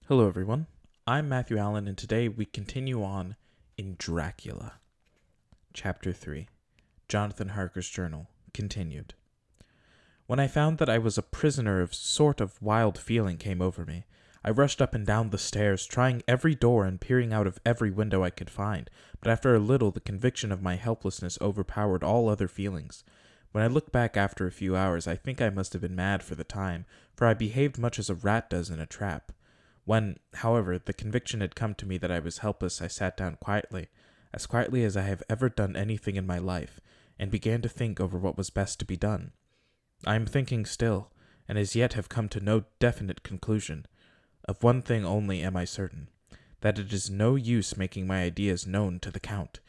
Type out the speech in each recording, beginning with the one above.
Hello, everyone. I'm Matthew Allen, and today we continue on in Dracula. Chapter 3 Jonathan Harker's Journal, continued. When I found that I was a prisoner, a sort of wild feeling came over me. I rushed up and down the stairs, trying every door and peering out of every window I could find, but after a little the conviction of my helplessness overpowered all other feelings. When I look back after a few hours, I think I must have been mad for the time, for I behaved much as a rat does in a trap. When, however, the conviction had come to me that I was helpless, I sat down quietly as I have ever done anything in my life, and began to think over what was best to be done. I am thinking still, and as yet have come to no definite conclusion. Of one thing only am I certain, that it is no use making my ideas known to the Count.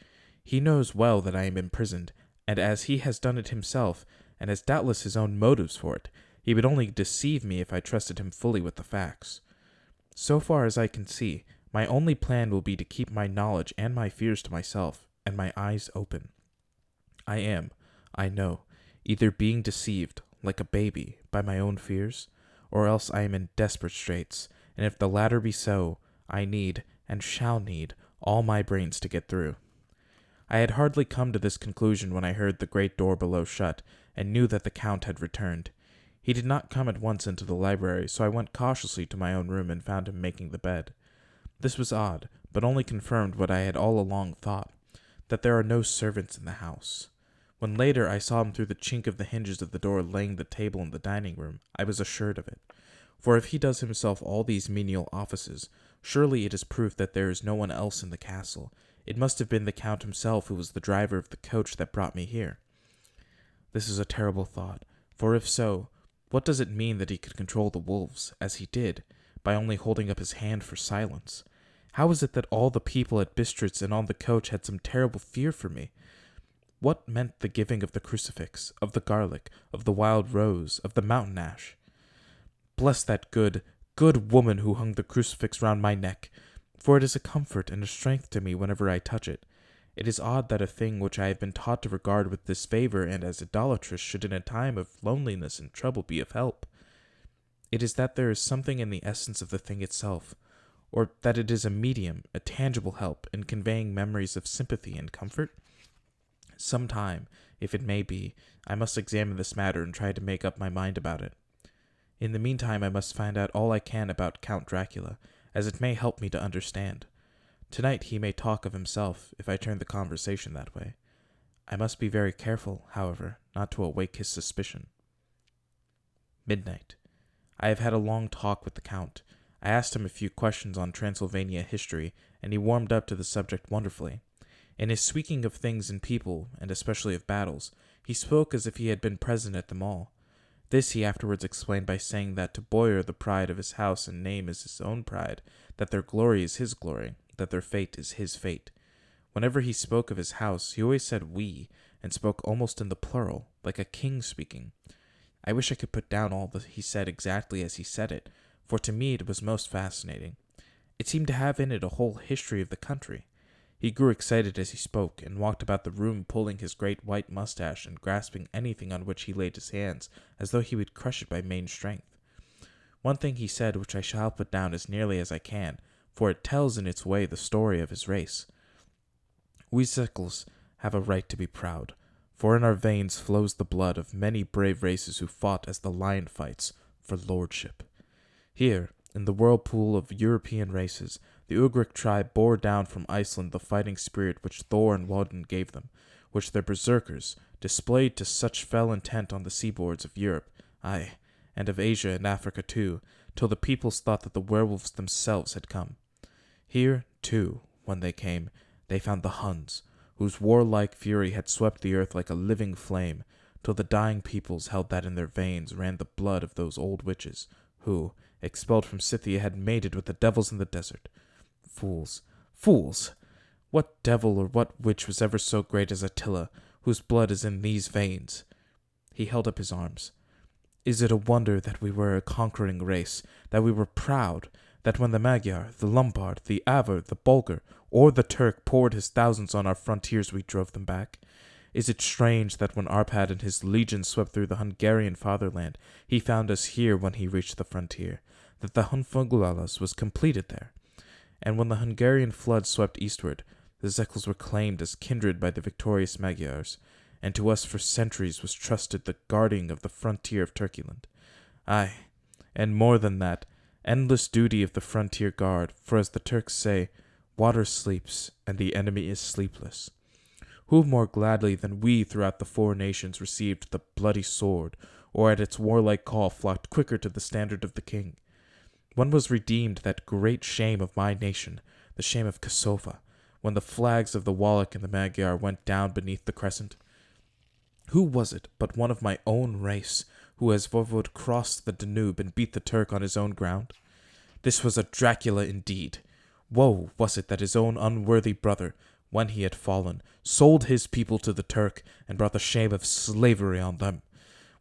He knows well that I am imprisoned, and as he has done it himself, and has doubtless his own motives for it, he would only deceive me if I trusted him fully with the facts. So far as I can see, my only plan will be to keep my knowledge and my fears to myself, and my eyes open. I am, I know, either being deceived, like a baby, by my own fears, or else I am in desperate straits, and if the latter be so, I need, and shall need, all my brains to get through. I had hardly come to this conclusion when I heard the great door below shut, and knew that the Count had returned. He did not come at once into the library, so I went cautiously to my own room and found him making the bed. This was odd, but only confirmed what I had all along thought, that there are no servants in the house. When later I saw him through the chink of the hinges of the door laying the table in the dining room, I was assured of it. For if he does himself all these menial offices, surely it is proof that there is no one else in the castle. It must have been the Count himself who was the driver of the coach that brought me here. This is a terrible thought, for if so, what does it mean that he could control the wolves, as he did, by only holding up his hand for silence? How is it that all the people at Bistritz and on the coach had some terrible fear for me? What meant the giving of the crucifix, of the garlic, of the wild rose, of the mountain ash? Bless that good woman who hung the crucifix round my neck, for it is a comfort and a strength to me whenever I touch it. It is odd that a thing which I have been taught to regard with disfavor and as idolatrous should in a time of loneliness and trouble be of help. It is that there is something in the essence of the thing itself, or that it is a medium, a tangible help in conveying memories of sympathy and comfort. Some time, if it may be, I must examine this matter and try to make up my mind about it. In the meantime, I must find out all I can about Count Dracula, as it may help me to understand. Tonight he may talk of himself, if I turn the conversation that way. I must be very careful, however, not to awake his suspicion. Midnight. I have had a long talk with the Count. I asked him a few questions on Transylvania history, and he warmed up to the subject wonderfully. In his speaking of things and people, and especially of battles, he spoke as if he had been present at them all. This he afterwards explained by saying that to Boyer the pride of his house and name is his own pride, that their glory is his glory, that their fate is his fate. Whenever he spoke of his house, he always said we, and spoke almost in the plural, like a king speaking. I wish I could put down all that he said exactly as he said it, for to me it was most fascinating. It seemed to have in it a whole history of the country. He grew excited as he spoke, and walked about the room pulling his great white mustache and grasping anything on which he laid his hands, as though he would crush it by main strength. One thing he said which I shall put down as nearly as I can, for it tells in its way the story of his race. We Sickles have a right to be proud, for in our veins flows the blood of many brave races who fought as the lion fights for lordship. Here, in the whirlpool of European races, the Ugric tribe bore down from Iceland the fighting spirit which Thor and Woden gave them, which their berserkers displayed to such fell intent on the seaboards of Europe, aye, and of Asia and Africa too, till the peoples thought that the werewolves themselves had come. Here, too, when they came, they found the Huns, whose warlike fury had swept the earth like a living flame, till the dying peoples held that in their veins ran the blood of those old witches, who, expelled from Scythia, had mated with the devils in the desert. Fools! Fools! What devil or what witch was ever so great as Attila, whose blood is in these veins? He held up his arms. Is it a wonder that we were a conquering race, that we were proud, that when the Magyar, the Lombard, the Avar, the Bulgar, or the Turk poured his thousands on our frontiers, we drove them back? Is it strange that when Arpad and his legions swept through the Hungarian fatherland, he found us here when he reached the frontier? that the Hunfungulalas was completed there, and when the Hungarian flood swept eastward, the Zekels were claimed as kindred by the victorious Magyars, and to us for centuries was trusted the guarding of the frontier of Turkeyland. Aye, and more than that, endless duty of the frontier guard, for as the Turks say, water sleeps, and the enemy is sleepless. Who more gladly than we throughout the four nations received the bloody sword, or at its warlike call flocked quicker to the standard of the king? When was redeemed that great shame of my nation, the shame of Kosovo, when the flags of the Wallach and the Magyar went down beneath the crescent? Who was it but one of my own race, who as Voivode crossed the Danube and beat the Turk on his own ground? This was a Dracula indeed. Woe was it that his own unworthy brother, when he had fallen, sold his people to the Turk, and brought the shame of slavery on them.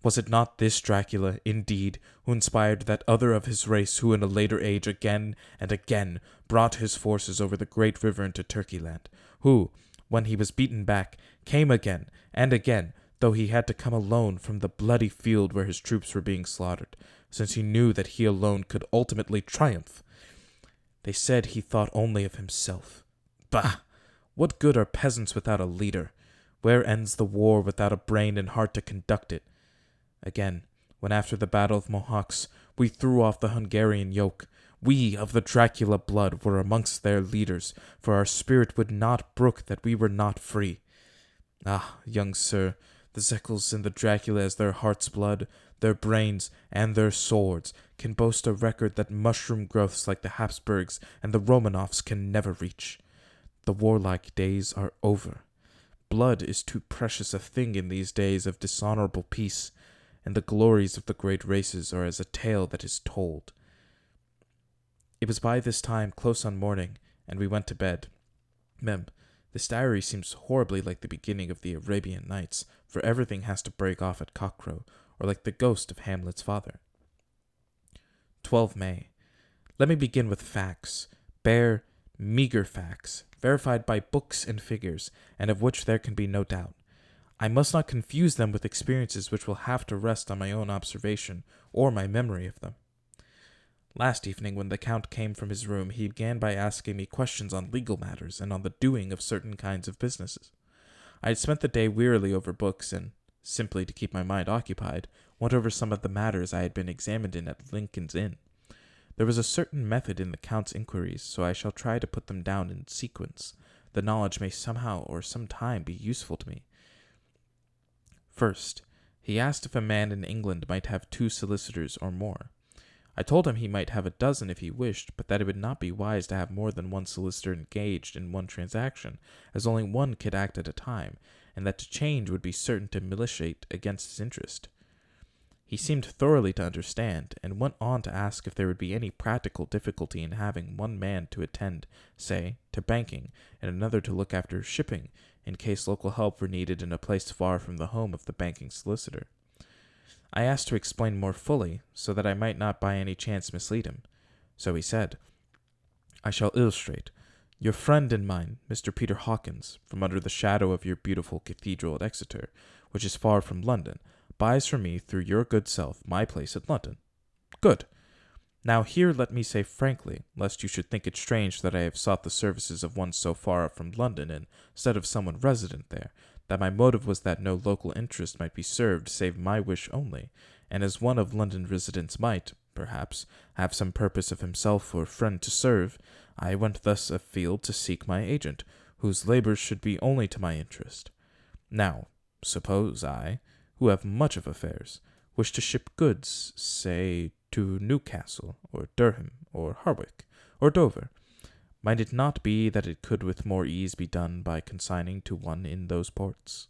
Was it not this Dracula, indeed, who inspired that other of his race who in a later age again and again brought his forces over the great river into Turkeyland, who, when he was beaten back, came again and again, though he had to come alone from the bloody field where his troops were being slaughtered, since he knew that he alone could ultimately triumph? They said he thought only of himself. Bah! What good are peasants without a leader? Where ends the war without a brain and heart to conduct it? Again, when after the battle of Mohacs we threw off the Hungarian yoke, we of the Dracula blood were amongst their leaders, for our spirit would not brook that we were not free. Ah, young sir, the Zekels and the Dracula as their heart's blood, their brains, and their swords can boast a record that mushroom growths like the Habsburgs and the Romanovs can never reach. The warlike days are over. Blood is too precious a thing in these days of dishonorable peace, and the glories of the great races are as a tale that is told. It was by this time close on morning, and we went to bed. This diary seems horribly like the beginning of the Arabian Nights, for everything has to break off at cockcrow, or like the ghost of Hamlet's father. 12 May. Let me begin with facts, bare, meager facts, verified by books and figures, and of which there can be no doubt. I must not confuse them with experiences which will have to rest on my own observation, or my memory of them. Last evening, when the Count came from his room, he began by asking me questions on legal matters and on the doing of certain kinds of businesses. I had spent the day wearily over books, and, simply to keep my mind occupied, went over some of the matters I had been examined in at Lincoln's Inn. There was a certain method in the Count's inquiries, so I shall try to put them down in sequence. The knowledge may somehow or some time be useful to me. First, he asked if a man in England might have 2 solicitors or more. I told him he might have a dozen if he wished, but that it would not be wise to have more than one solicitor engaged in one transaction, as only one could act at a time, and that to change would be certain to militate against his interest. He seemed thoroughly to understand, and went on to ask if there would be any practical difficulty in having one man to attend, say, to banking, and another to look after shipping, in case local help were needed in a place far from the home of the banking solicitor. I asked to explain more fully, so that I might not by any chance mislead him. So he said, I shall illustrate. Your friend and mine, Mr. Peter Hawkins, from under the shadow of your beautiful cathedral at Exeter, which is far from London, buys from me through your good self my place at London. Good. Now here let me say frankly, lest you should think it strange that I have sought the services of one so far from London instead of someone resident there, that my motive was that no local interest might be served save my wish only, and as one of London residents might, perhaps, have some purpose of himself or friend to serve, I went thus afield to seek my agent, whose labours should be only to my interest. Now, suppose I, who have much of affairs, wish to ship goods, say, to Newcastle, or Durham, or Harwich, or Dover, might it not be that it could with more ease be done by consigning to one in those ports?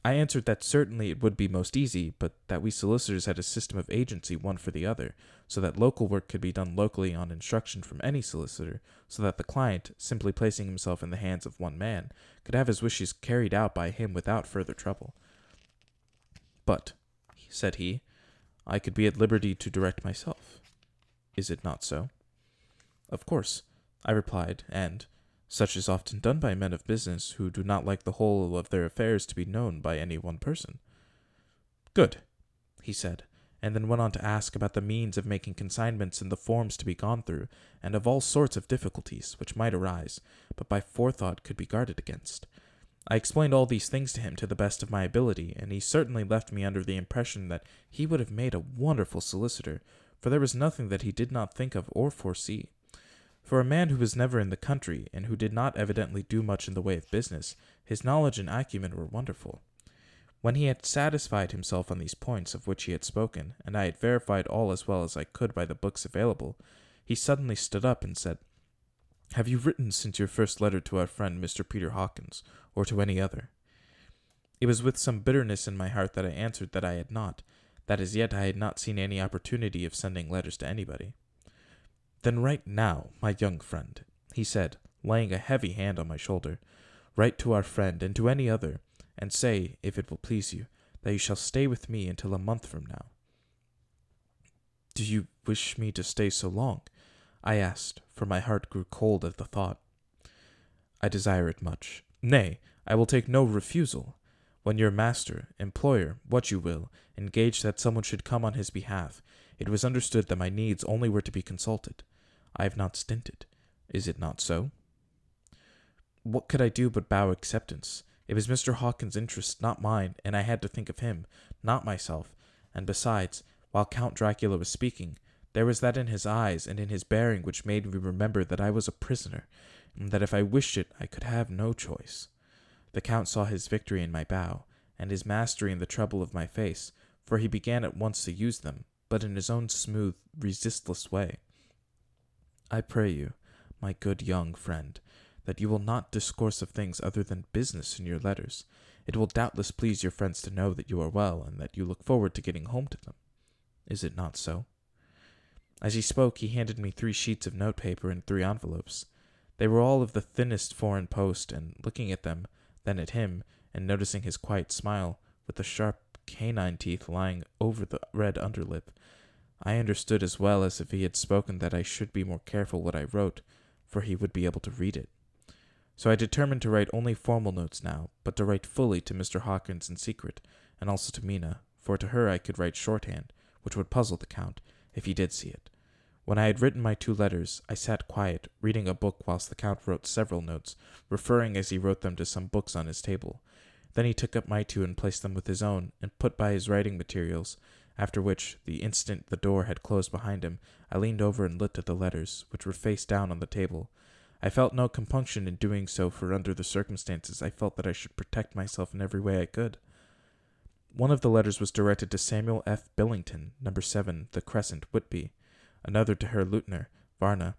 I answered that certainly it would be most easy, but that we solicitors had a system of agency one for the other, so that local work could be done locally on instruction from any solicitor, so that the client, simply placing himself in the hands of one man, could have his wishes carried out by him without further trouble. But, said he, I could be at liberty to direct myself. Is it not so? Of course, I replied, and such is often done by men of business who do not like the whole of their affairs to be known by any one person. Good, he said, and then went on to ask about the means of making consignments and the forms to be gone through, and of all sorts of difficulties which might arise, but by forethought could be guarded against. I explained all these things to him to the best of my ability, and he certainly left me under the impression that he would have made a wonderful solicitor, for there was nothing that he did not think of or foresee. For a man who was never in the country, and who did not evidently do much in the way of business, his knowledge and acumen were wonderful. When he had satisfied himself on these points of which he had spoken, and I had verified all as well as I could by the books available, he suddenly stood up and said, "Have you written since your first letter to our friend Mr. Peter Hawkins, or to any other?" It was with some bitterness in my heart that I answered that I had not, that as yet I had not seen any opportunity of sending letters to anybody. "Then write now, my young friend," he said, laying a heavy hand on my shoulder. "Write to our friend and to any other, and say, if it will please you, that you shall stay with me until a month from now." "Do you wish me to stay so long?" I asked, for my heart grew cold at the thought. "I desire it much. Nay, I will take no refusal. When your master, employer, what you will, engaged that someone should come on his behalf, it was understood that my needs only were to be consulted. I have not stinted. Is it not so?" What could I do but bow acceptance? It was Mr. Hawkins' interest, not mine, and I had to think of him, not myself. And besides, while Count Dracula was speaking, there was that in his eyes and in his bearing which made me remember that I was a prisoner, and that if I wished it I could have no choice. The Count saw his victory in my bow, and his mastery in the trouble of my face, for he began at once to use them, but in his own smooth, resistless way. "I pray you, my good young friend, that you will not discourse of things other than business in your letters. It will doubtless please your friends to know that you are well, and that you look forward to getting home to them. Is it not so?" As he spoke, he handed me 3 sheets of notepaper and 3 envelopes. They were all of the thinnest foreign post, and looking at them, then at him, and noticing his quiet smile, with the sharp canine teeth lying over the red underlip, I understood as well as if he had spoken that I should be more careful what I wrote, for he would be able to read it. So I determined to write only formal notes now, but to write fully to Mr. Hawkins in secret, and also to Mina, for to her I could write shorthand, which would puzzle the Count, if he did see it. When I had written my 2 letters, I sat quiet, reading a book whilst the Count wrote several notes, referring as he wrote them to some books on his table. Then he took up my 2 and placed them with his own, and put by his writing materials, after which, the instant the door had closed behind him, I leaned over and looked at the letters, which were face down on the table. I felt no compunction in doing so, for under the circumstances I felt that I should protect myself in every way I could. One of the letters was directed to Samuel F. Billington, No. 7, The Crescent, Whitby. Another to Herr Leutner, Varna.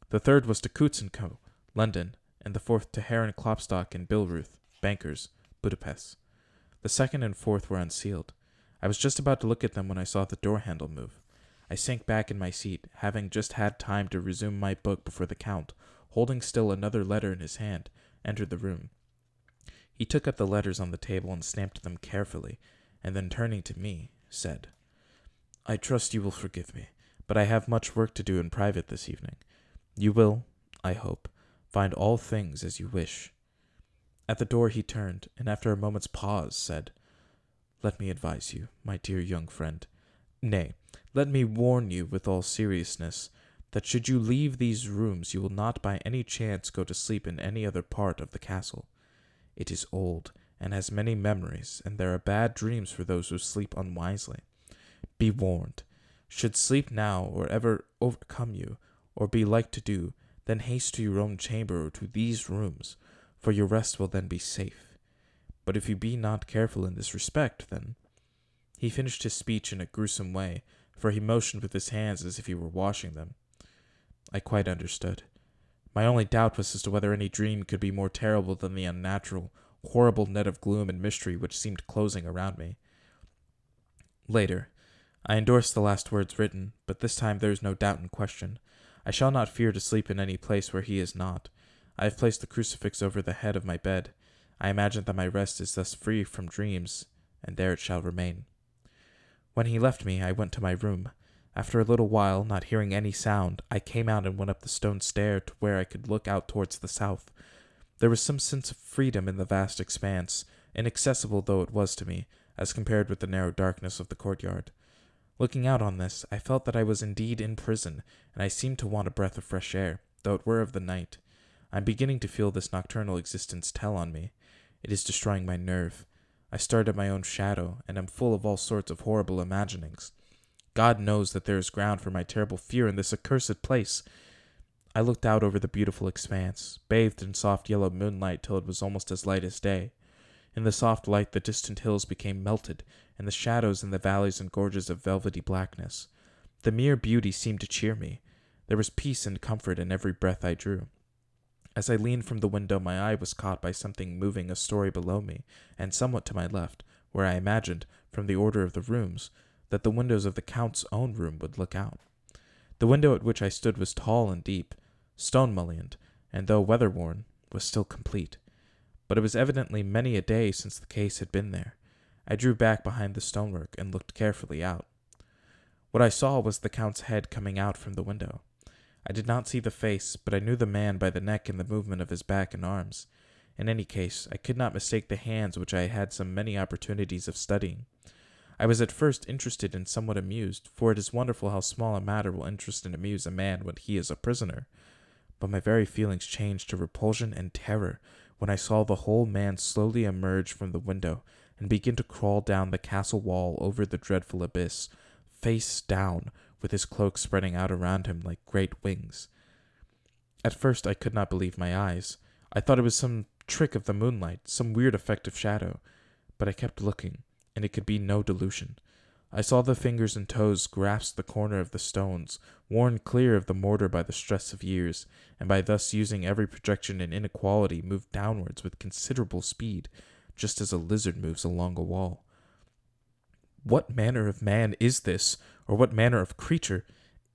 The third was to Coutts & Co., London, and the fourth to Herren Klopstock and Billruth, bankers, Budapest. The second and fourth were unsealed. I was just about to look at them when I saw the door handle move. I sank back in my seat, having just had time to resume my book before the Count, holding still another letter in his hand, entered the room. He took up the letters on the table and stamped them carefully, and then turning to me, said, "I trust you will forgive me, but I have much work to do in private this evening. You will, I hope, find all things as you wish." At the door he turned, and after a moment's pause said, "Let me advise you, my dear young friend, nay, let me warn you with all seriousness, that should you leave these rooms you will not by any chance go to sleep in any other part of the castle. It is old, and has many memories, and there are bad dreams for those who sleep unwisely. Be warned. Should sleep now or ever overcome you, or be like to do, then haste to your own chamber or to these rooms, for your rest will then be safe. But if you be not careful in this respect, then—" He finished his speech in a gruesome way, for he motioned with his hands as if he were washing them. I quite understood. My only doubt was as to whether any dream could be more terrible than the unnatural, horrible net of gloom and mystery which seemed closing around me. Later, I endorsed the last words written, but this time there is no doubt in question. I shall not fear to sleep in any place where he is not. I have placed the crucifix over the head of my bed. I imagine that my rest is thus free from dreams, and there it shall remain. When he left me, I went to my room. After a little while, not hearing any sound, I came out and went up the stone stair to where I could look out towards the south. There was some sense of freedom in the vast expanse, inaccessible though it was to me, as compared with the narrow darkness of the courtyard. Looking out on this, I felt that I was indeed in prison, and I seemed to want a breath of fresh air, though it were of the night. I am beginning to feel this nocturnal existence tell on me. It is destroying my nerve. I start at my own shadow, and am full of all sorts of horrible imaginings. God knows that there is ground for my terrible fear in this accursed place. I looked out over the beautiful expanse, bathed in soft yellow moonlight till it was almost as light as day. In the soft light the distant hills became melted, and the shadows in the valleys and gorges of velvety blackness. The mere beauty seemed to cheer me. There was peace and comfort in every breath I drew. As I leaned from the window, my eye was caught by something moving a story below me, and somewhat to my left, where I imagined, from the order of the rooms, that the windows of the Count's own room would look out. The window at which I stood was tall and deep, stone-mullioned, and though weather-worn, was still complete. But it was evidently many a day since the case had been there. I drew back behind the stonework and looked carefully out. What I saw was the Count's head coming out from the window. I did not see the face, but I knew the man by the neck and the movement of his back and arms. In any case, I could not mistake the hands which I had so many opportunities of studying. I was at first interested and somewhat amused, for it is wonderful how small a matter will interest and amuse a man when he is a prisoner. But my very feelings changed to repulsion and terror when I saw the whole man slowly emerge from the window and begin to crawl down the castle wall over the dreadful abyss, face down, with his cloak spreading out around him like great wings. At first I could not believe my eyes. I thought it was some trick of the moonlight, some weird effect of shadow. But I kept looking, and it could be no delusion. I saw the fingers and toes grasp the corner of the stones, worn clear of the mortar by the stress of years, and by thus using every projection and inequality move downwards with considerable speed, just as a lizard moves along a wall. What manner of man is this, or what manner of creature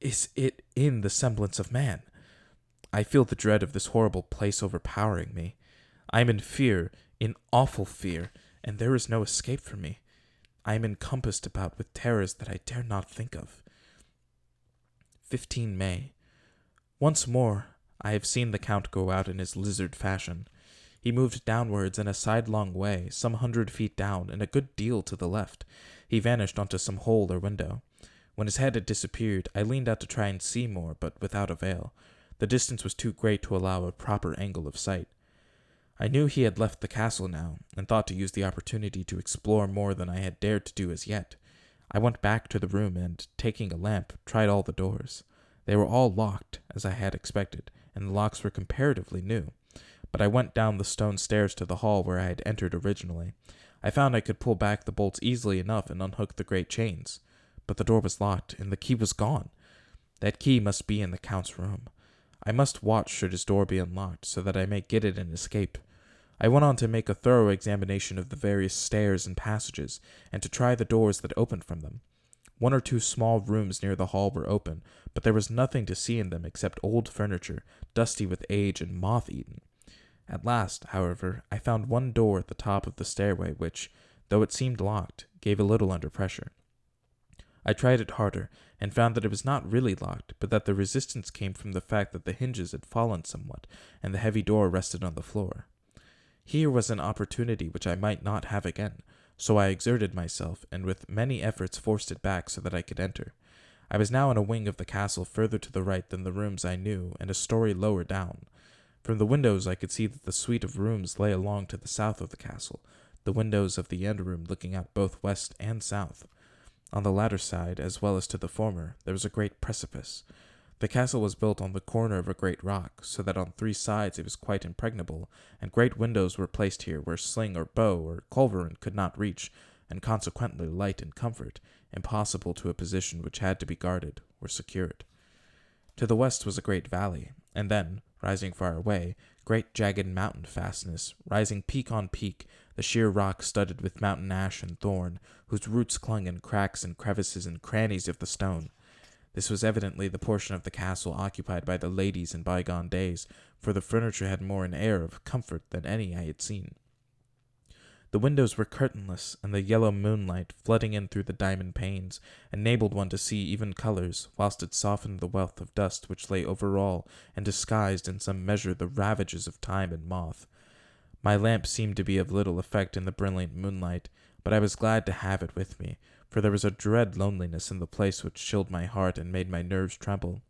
is it in the semblance of man? I feel the dread of this horrible place overpowering me. I am in fear, in awful fear, and there is no escape for me. I am encompassed about with terrors that I dare not think of. 15 May. Once more I have seen the Count go out in his lizard fashion. He moved downwards in a sidelong way, some 100 feet down, and a good deal to the left. He vanished onto some hole or window. When his head had disappeared, I leaned out to try and see more, but without avail. The distance was too great to allow a proper angle of sight. I knew he had left the castle now, and thought to use the opportunity to explore more than I had dared to do as yet. I went back to the room and, taking a lamp, tried all the doors. They were all locked, as I had expected, and the locks were comparatively new. But I went down the stone stairs to the hall where I had entered originally. I found I could pull back the bolts easily enough and unhook the great chains. But the door was locked, and the key was gone. That key must be in the Count's room. I must watch should his door be unlocked, so that I may get it and escape. I went on to make a thorough examination of the various stairs and passages, and to try the doors that opened from them. 1 or 2 small rooms near the hall were open, but there was nothing to see in them except old furniture, dusty with age and moth-eaten. At last, however, I found one door at the top of the stairway which, though it seemed locked, gave a little under pressure. I tried it harder, and found that it was not really locked, but that the resistance came from the fact that the hinges had fallen somewhat, and the heavy door rested on the floor. Here was an opportunity which I might not have again, so I exerted myself, and with many efforts forced it back so that I could enter. I was now in a wing of the castle further to the right than the rooms I knew, and a story lower down. From the windows I could see that the suite of rooms lay along to the south of the castle, the windows of the end room looking out both west and south. On the latter side, as well as to the former, there was a great precipice. The castle was built on the corner of a great rock, so that on 3 sides it was quite impregnable, and great windows were placed here where sling or bow or culverin could not reach, and consequently light and comfort, impossible to a position which had to be guarded, were secured. To the west was a great valley, and then, rising far away, great jagged mountain fastness, rising peak on peak, the sheer rock studded with mountain ash and thorn, whose roots clung in cracks and crevices and crannies of the stone. This was evidently the portion of the castle occupied by the ladies in bygone days, for the furniture had more an air of comfort than any I had seen. The windows were curtainless, and the yellow moonlight, flooding in through the diamond panes, enabled one to see even colors, whilst it softened the wealth of dust which lay over all, and disguised in some measure the ravages of time and moth. My lamp seemed to be of little effect in the brilliant moonlight, but I was glad to have it with me, for there was a dread loneliness in the place which chilled my heart and made my nerves tremble.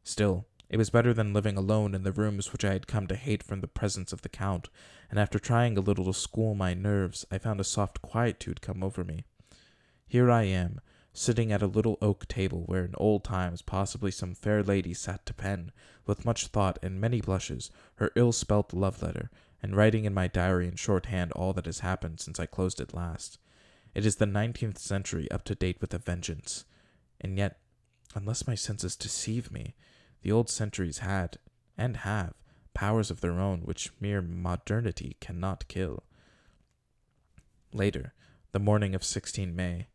Still, it was better than living alone in the rooms which I had come to hate from the presence of the Count, and after trying a little to school my nerves, I found a soft quietude come over me. Here I am, sitting at a little oak table where in old times possibly some fair lady sat to pen, with much thought and many blushes, her ill-spelt love letter, and writing in my diary in shorthand all that has happened since I closed it last. It is the 19th century up to date with a vengeance. And yet, unless my senses deceive me, the old centuries had, and have, powers of their own which mere modernity cannot kill. Later, the morning of 16 May.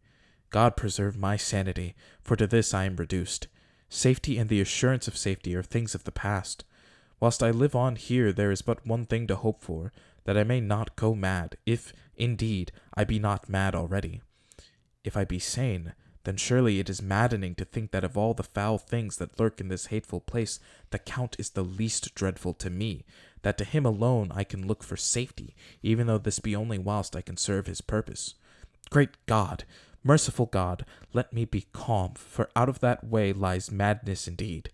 God preserve my sanity, for to this I am reduced. Safety and the assurance of safety are things of the past. Whilst I live on here, there is but one thing to hope for, that I may not go mad, if, indeed, I be not mad already. If I be sane, then surely it is maddening to think that of all the foul things that lurk in this hateful place, the Count is the least dreadful to me, that to him alone I can look for safety, even though this be only whilst I can serve his purpose. Great God! Merciful God, let me be calm, for out of that way lies madness indeed.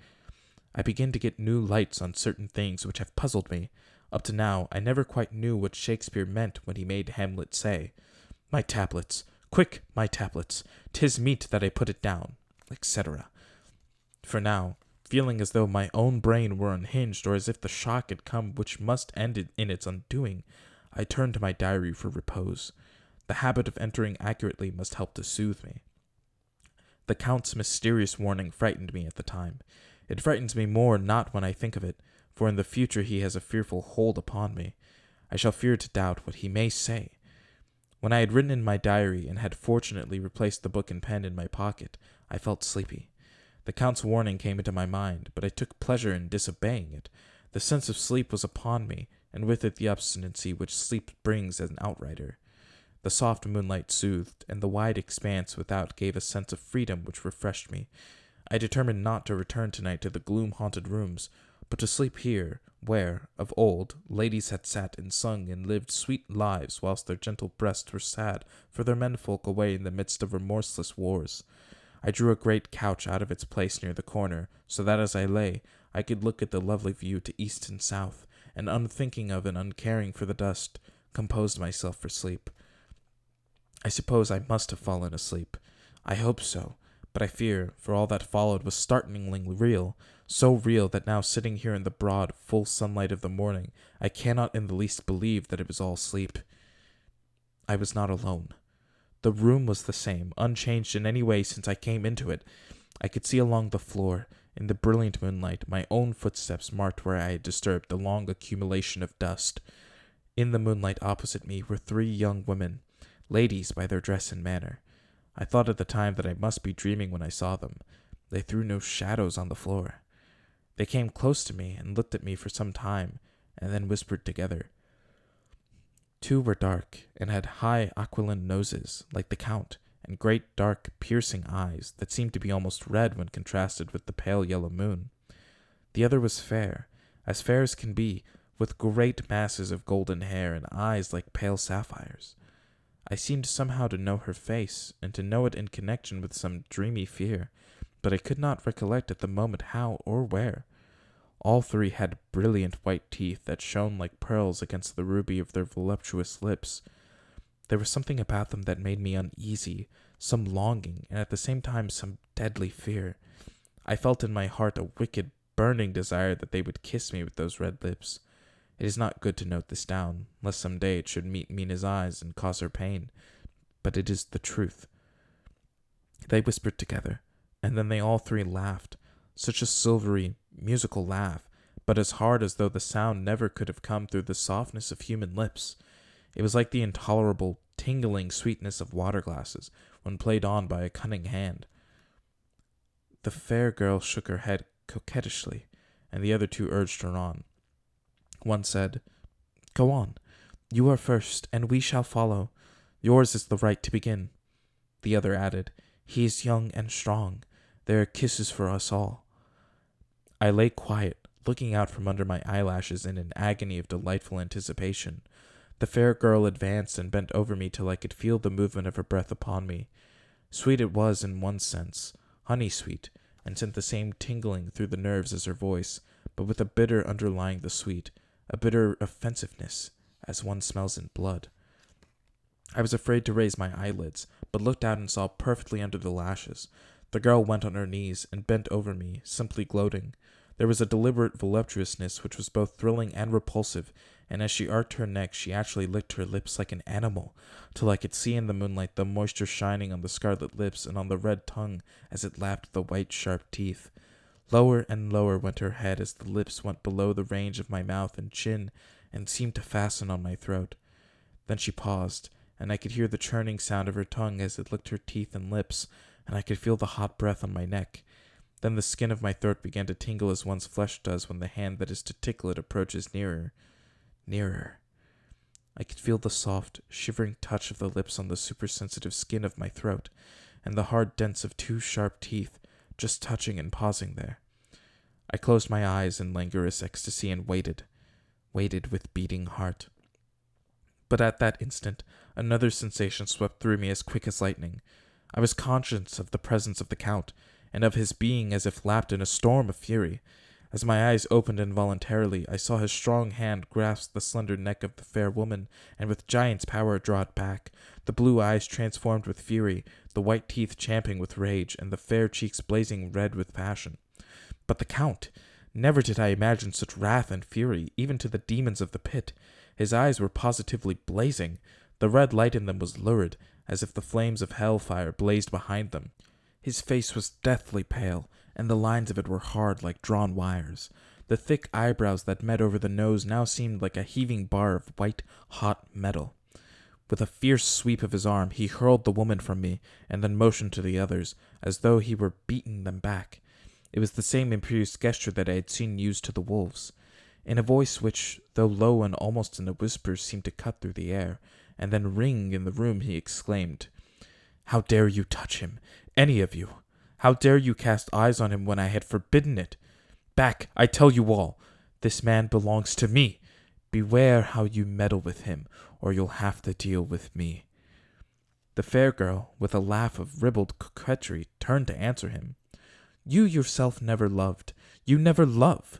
I begin to get new lights on certain things which have puzzled me. Up to now, I never quite knew what Shakespeare meant when he made Hamlet say, "My tablets, quick, my tablets, 'tis meet that I put it down," etc. For now, feeling as though my own brain were unhinged, or as if the shock had come which must end in its undoing, I turned to my diary for repose. The habit of entering accurately must help to soothe me. The Count's mysterious warning frightened me at the time. It frightens me more not when I think of it, for in the future he has a fearful hold upon me. I shall fear to doubt what he may say. When I had written in my diary and had fortunately replaced the book and pen in my pocket, I felt sleepy. The Count's warning came into my mind, but I took pleasure in disobeying it. The sense of sleep was upon me, and with it the obstinacy which sleep brings as an outrider. The soft moonlight soothed, and the wide expanse without gave a sense of freedom which refreshed me. I determined not to return tonight to the gloom-haunted rooms, but to sleep here, where, of old, ladies had sat and sung and lived sweet lives whilst their gentle breasts were sad for their menfolk away in the midst of remorseless wars. I drew a great couch out of its place near the corner, so that as I lay, I could look at the lovely view to east and south, and unthinking of and uncaring for the dust, composed myself for sleep. I suppose I must have fallen asleep. I hope so, but I fear, for all that followed was startlingly real, so real that now sitting here in the broad, full sunlight of the morning, I cannot in the least believe that it was all sleep. I was not alone. The room was the same, unchanged in any way since I came into it. I could see along the floor, in the brilliant moonlight, my own footsteps marked where I had disturbed the long accumulation of dust. In the moonlight opposite me were 3 young women, ladies by their dress and manner. I thought at the time that I must be dreaming when I saw them. They threw no shadows on the floor. They came close to me and looked at me for some time, and then whispered together. 2 were dark, and had high aquiline noses, like the Count, and great dark piercing eyes that seemed to be almost red when contrasted with the pale yellow moon. The other was fair as can be, with great masses of golden hair and eyes like pale sapphires. I seemed somehow to know her face, and to know it in connection with some dreamy fear, but I could not recollect at the moment how or where. All 3 had brilliant white teeth that shone like pearls against the ruby of their voluptuous lips. There was something about them that made me uneasy, some longing, and at the same time some deadly fear. I felt in my heart a wicked, burning desire that they would kiss me with those red lips. It is not good to note this down, lest some day it should meet Mina's eyes and cause her pain, but it is the truth. They whispered together, and then they all 3 laughed, such a silvery, musical laugh, but as hard as though the sound never could have come through the softness of human lips. It was like the intolerable, tingling sweetness of water glasses when played on by a cunning hand. The fair girl shook her head coquettishly, and the other 2 urged her on. One said, "Go on. You are first, and we shall follow. Yours is the right to begin." The other added, "He is young and strong. There are kisses for us all." I lay quiet, looking out from under my eyelashes in an agony of delightful anticipation. The fair girl advanced and bent over me till I could feel the movement of her breath upon me. Sweet it was in one sense, honey-sweet, and sent the same tingling through the nerves as her voice, but with a bitter underlying the sweet, a bitter offensiveness, as one smells in blood. I was afraid to raise my eyelids, but looked out and saw perfectly under the lashes. The girl went on her knees and bent over me, simply gloating. There was a deliberate voluptuousness which was both thrilling and repulsive, and as she arched her neck she actually licked her lips like an animal, till I could see in the moonlight the moisture shining on the scarlet lips and on the red tongue as it lapped the white sharp teeth. Lower and lower went her head as the lips went below the range of my mouth and chin, and seemed to fasten on my throat. Then she paused, and I could hear the churning sound of her tongue as it licked her teeth and lips, and I could feel the hot breath on my neck. Then the skin of my throat began to tingle as one's flesh does when the hand that is to tickle it approaches nearer. Nearer. I could feel the soft, shivering touch of the lips on the supersensitive skin of my throat, and the hard dents of two sharp teeth, just touching and pausing there. I closed my eyes in languorous ecstasy and waited with beating heart. But at that instant, another sensation swept through me as quick as lightning. I was conscious of the presence of the Count, and of his being as if lapped in a storm of fury. As my eyes opened involuntarily, I saw his strong hand grasp the slender neck of the fair woman, and with giant's power draw it back, the blue eyes transformed with fury, the white teeth champing with rage, and the fair cheeks blazing red with passion. But the Count! Never did I imagine such wrath and fury, even to the demons of the pit. His eyes were positively blazing. The red light in them was lurid, as if the flames of hellfire blazed behind them. His face was deathly pale, and the lines of it were hard like drawn wires. The thick eyebrows that met over the nose now seemed like a heaving bar of white, hot metal. With a fierce sweep of his arm, he hurled the woman from me, and then motioned to the others, as though he were beating them back. It was the same imperious gesture that I had seen used to the wolves. In a voice which, though low and almost in a whisper, seemed to cut through the air, and then ring in the room, he exclaimed, "How dare you touch him, any of you? How dare you cast eyes on him when I had forbidden it? Back, I tell you all! This man belongs to me! Beware how you meddle with him, or you'll have to deal with me." The fair girl, with a laugh of ribald coquetry, turned to answer him. "You yourself never loved. You never love."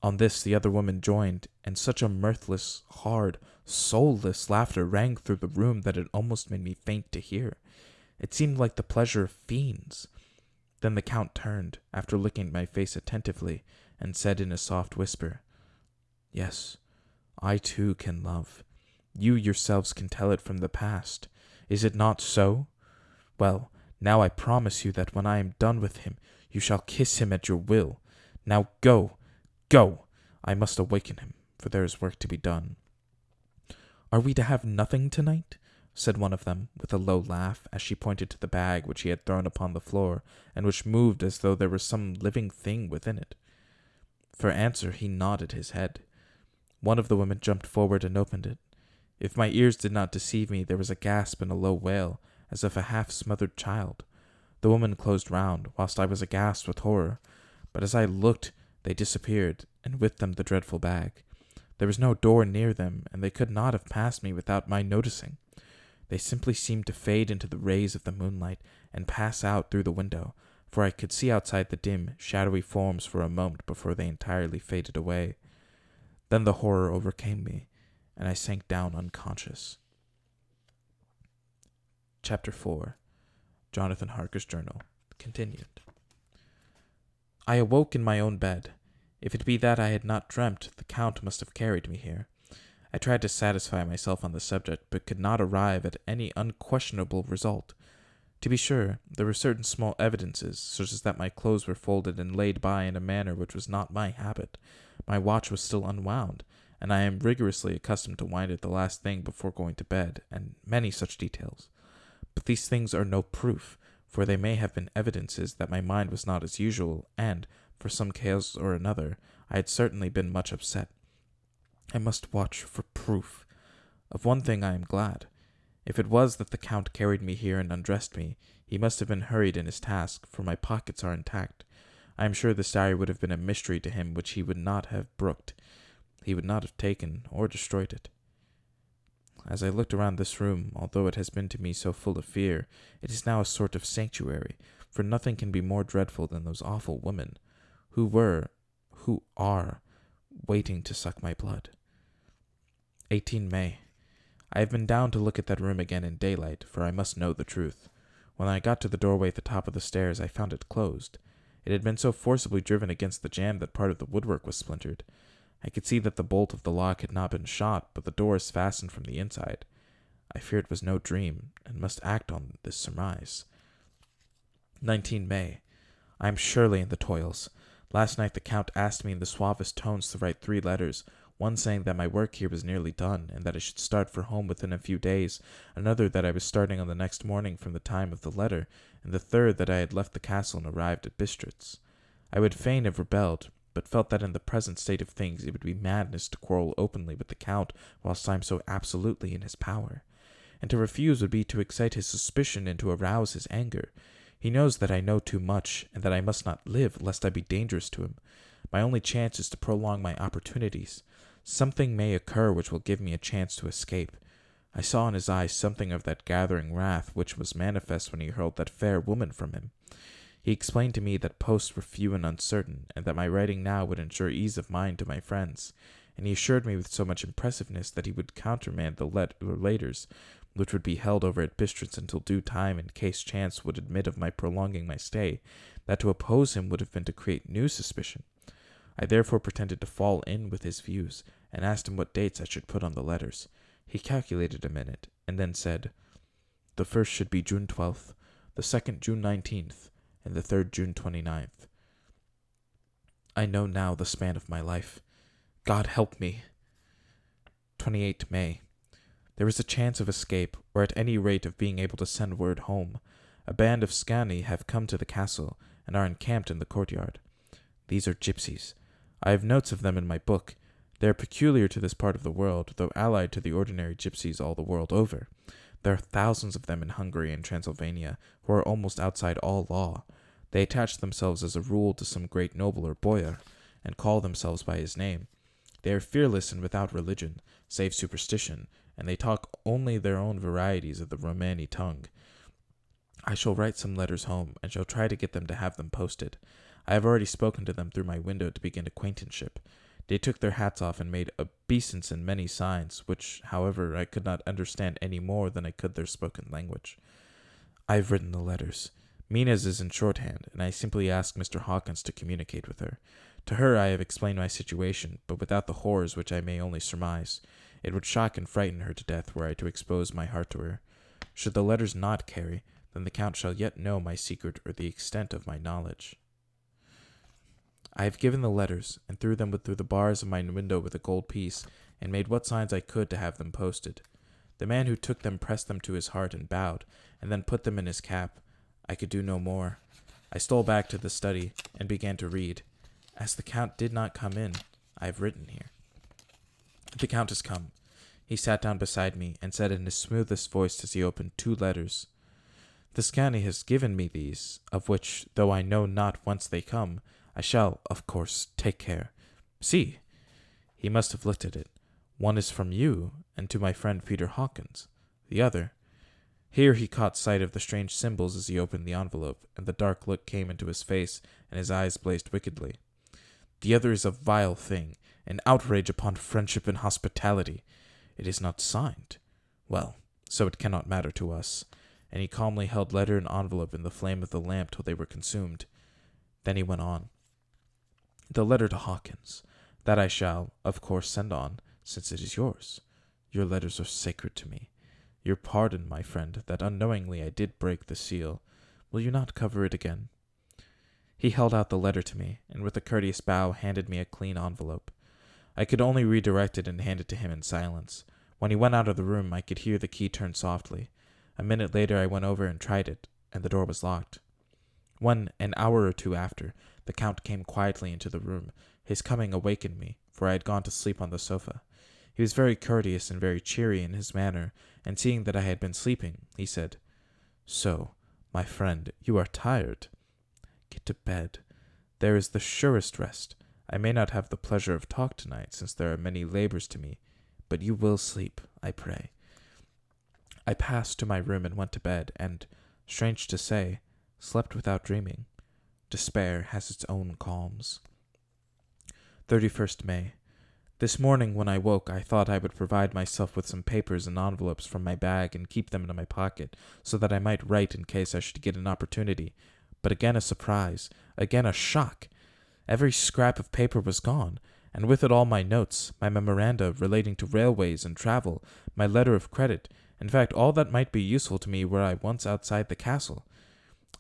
On this the other woman joined, and such a mirthless, hard, soulless laughter rang through the room that it almost made me faint to hear. It seemed like the pleasure of fiends. Then the Count turned, after looking at my face attentively, and said in a soft whisper, "Yes, I too can love. You yourselves can tell it from the past. Is it not so? Well, now I promise you that when I am done with him, you shall kiss him at your will. Now go, go! I must awaken him, for there is work to be done." "Are we to have nothing tonight?" said one of them, with a low laugh, as she pointed to the bag which he had thrown upon the floor, and which moved as though there were some living thing within it. For answer he nodded his head. One of the women jumped forward and opened it. If my ears did not deceive me, there was a gasp and a low wail, as of a half-smothered child. The woman closed round, whilst I was aghast with horror, but as I looked, they disappeared, and with them the dreadful bag. There was no door near them, and they could not have passed me without my noticing. They simply seemed to fade into the rays of the moonlight and pass out through the window, for I could see outside the dim, shadowy forms for a moment before they entirely faded away. Then the horror overcame me, and I sank down unconscious. Chapter 4. Jonathan Harker's Journal. Continued. I awoke in my own bed. If it be that I had not dreamt, the Count must have carried me here. I tried to satisfy myself on the subject, but could not arrive at any unquestionable result. To be sure, there were certain small evidences, such as that my clothes were folded and laid by in a manner which was not my habit. My watch was still unwound, and I am rigorously accustomed to wind it the last thing before going to bed, and many such details. But these things are no proof, for they may have been evidences that my mind was not as usual, and, for some cause or another, I had certainly been much upset. I must watch for proof. Of one thing I am glad. If it was that the Count carried me here and undressed me, he must have been hurried in his task, for my pockets are intact. I am sure this diary would have been a mystery to him which he would not have brooked. He would not have taken or destroyed it. As I looked around this room, although it has been to me so full of fear, it is now a sort of sanctuary, for nothing can be more dreadful than those awful women, who are, waiting to suck my blood. 18 May. I have been down to look at that room again in daylight, for I must know the truth. When I got to the doorway at the top of the stairs, I found it closed. It had been so forcibly driven against the jamb that part of the woodwork was splintered. I could see that the bolt of the lock had not been shot, but the door is fastened from the inside. I fear it was no dream, and must act on this surmise. 19 May. I am surely in the toils. Last night the Count asked me in the suavest tones to write 3 letters, one saying that my work here was nearly done, and that I should start for home within a few days, another that I was starting on the next morning from the time of the letter, and the third that I had left the castle and arrived at Bistritz. I would fain have rebelled, but felt that in the present state of things it would be madness to quarrel openly with the Count whilst I am so absolutely in his power. And to refuse would be to excite his suspicion and to arouse his anger. He knows that I know too much, and that I must not live, lest I be dangerous to him. My only chance is to prolong my opportunities. Something may occur which will give me a chance to escape. I saw in his eyes something of that gathering wrath which was manifest when he hurled that fair woman from him. He explained to me that posts were few and uncertain, and that my writing now would ensure ease of mind to my friends, and he assured me with so much impressiveness that he would countermand the letters, which would be held over at Bistritz until due time in case chance would admit of my prolonging my stay, that to oppose him would have been to create new suspicion. I therefore pretended to fall in with his views, and asked him what dates I should put on the letters. He calculated a minute, and then said, "The first should be June 12th, the second June 19th, and the third June 29th. I know now the span of my life. God help me. 28 May. There is a chance of escape, or at any rate of being able to send word home. A band of Scani have come to the castle, and are encamped in the courtyard. These are gypsies. I have notes of them in my book. They are peculiar to this part of the world, though allied to the ordinary gypsies all the world over. There are thousands of them in Hungary and Transylvania, who are almost outside all law. They attach themselves as a rule to some great noble or boyar, and call themselves by his name. They are fearless and without religion, save superstition, and they talk only their own varieties of the Romani tongue. I shall write some letters home, and shall try to get them to have them posted. I have already spoken to them through my window to begin acquaintanceship. They took their hats off and made obeisance and many signs, which, however, I could not understand any more than I could their spoken language. I have written the letters. Mina's is in shorthand, and I simply ask Mr. Hawkins to communicate with her. To her I have explained my situation, but without the horrors which I may only surmise. It would shock and frighten her to death were I to expose my heart to her. Should the letters not carry, then the Count shall yet know my secret or the extent of my knowledge. I have given the letters, and threw them through the bars of my window with a gold piece, and made what signs I could to have them posted. The man who took them pressed them to his heart and bowed, and then put them in his cap. I could do no more. I stole back to the study, and began to read. As the Count did not come in, I have written here. The Count has come. He sat down beside me, and said in his smoothest voice as he opened 2 letters, "The Scani has given me these, of which, though I know not whence they come, I shall, of course, take care. See!" He must have looked at it. "One is from you, and to my friend Peter Hawkins. The other—" Here he caught sight of the strange symbols as he opened the envelope, and the dark look came into his face, and his eyes blazed wickedly. "The other is a vile thing, an outrage upon friendship and hospitality. It is not signed. Well, so it cannot matter to us." And he calmly held letter and envelope in the flame of the lamp till they were consumed. Then he went on. "The letter to Hawkins. That I shall, of course, send on, since it is yours. Your letters are sacred to me. Your pardon, my friend, that unknowingly I did break the seal. Will you not cover it again?" He held out the letter to me, and with a courteous bow handed me a clean envelope. I could only redirect it and hand it to him in silence. When he went out of the room, I could hear the key turn softly. A minute later I went over and tried it, and the door was locked. When, an hour or 2 after, the Count came quietly into the room, his coming awakened me, for I had gone to sleep on the sofa. He was very courteous and very cheery in his manner, and seeing that I had been sleeping, he said, "So, my friend, you are tired. Get to bed. There is the surest rest. I may not have the pleasure of talk tonight, since there are many labors to me, but you will sleep, I pray. I passed to my room and went to bed, and, strange to say, slept without dreaming. Despair has its own calms. 31st May. This morning when I woke, I thought I would provide myself with some papers and envelopes from my bag and keep them in my pocket, so that I might write in case I should get an opportunity. But again a surprise, again a shock. Every scrap of paper was gone, and with it all my notes, my memoranda relating to railways and travel, my letter of credit, in fact all that might be useful to me were I once outside the castle.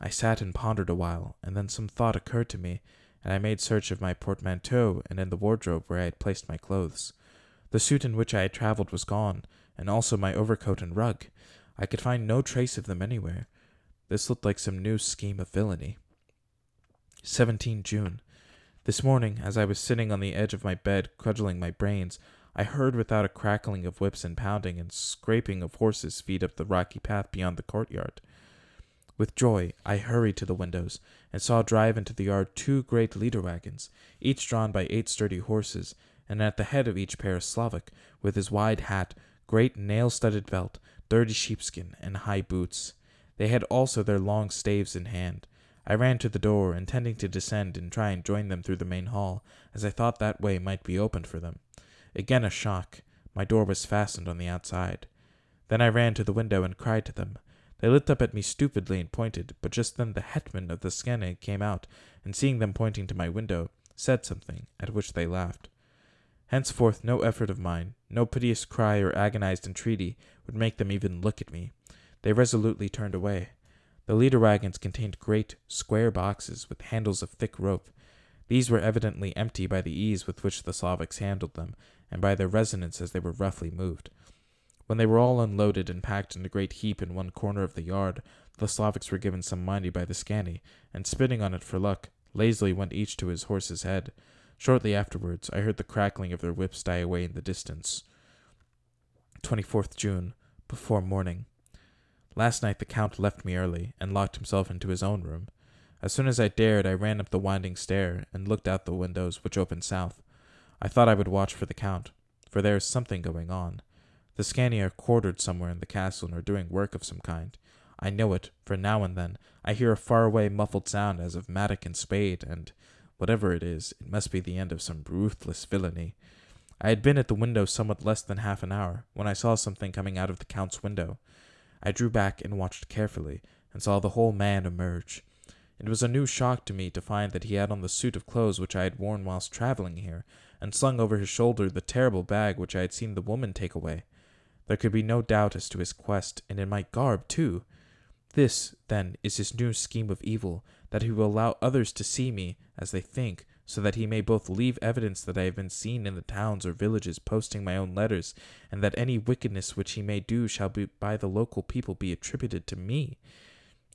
I sat and pondered a while, and then some thought occurred to me, and I made search of my portmanteau and in the wardrobe where I had placed my clothes. The suit in which I had travelled was gone, and also my overcoat and rug. I could find no trace of them anywhere. This looked like some new scheme of villainy. 17 June. This morning, as I was sitting on the edge of my bed, cudgelling my brains, I heard without a crackling of whips and pounding and scraping of horses' feet up the rocky path beyond the courtyard. With joy, I hurried to the windows, and saw drive into the yard 2 great leader wagons, each drawn by 8 sturdy horses, and at the head of each pair a Slavic, with his wide hat, great nail-studded belt, dirty sheepskin, and high boots. They had also their long staves in hand. I ran to the door, intending to descend and try and join them through the main hall, as I thought that way might be opened for them. Again a shock. My door was fastened on the outside. Then I ran to the window and cried to them. They looked up at me stupidly and pointed, but just then the hetman of the skene came out, and seeing them pointing to my window, said something, at which they laughed. Henceforth no effort of mine, no piteous cry or agonized entreaty, would make them even look at me. They resolutely turned away. The leader wagons contained great, square boxes with handles of thick rope. These were evidently empty by the ease with which the Slavics handled them, and by their resonance as they were roughly moved. When they were all unloaded and packed in a great heap in one corner of the yard, the Slavics were given some money by the skene, and spitting on it for luck, lazily went each to his horse's head. Shortly afterwards, I heard the crackling of their whips die away in the distance. 24th June, before morning. Last night the Count left me early, and locked himself into his own room. As soon as I dared, I ran up the winding stair, and looked out the windows, which opened south. I thought I would watch for the Count, for there is something going on. The skene are quartered somewhere in the castle and are doing work of some kind. I know it, for now and then I hear a far-away muffled sound as of mattock and spade, and, whatever it is, it must be the end of some ruthless villainy. I had been at the window somewhat less than half an hour, when I saw something coming out of the Count's window. I drew back and watched carefully, and saw the whole man emerge. It was a new shock to me to find that he had on the suit of clothes which I had worn whilst travelling here, and slung over his shoulder the terrible bag which I had seen the woman take away. There could be no doubt as to his quest, and in my garb, too. This, then, is his new scheme of evil, that he will allow others to see me, as they think, so that he may both leave evidence that I have been seen in the towns or villages posting my own letters, and that any wickedness which he may do shall be by the local people be attributed to me.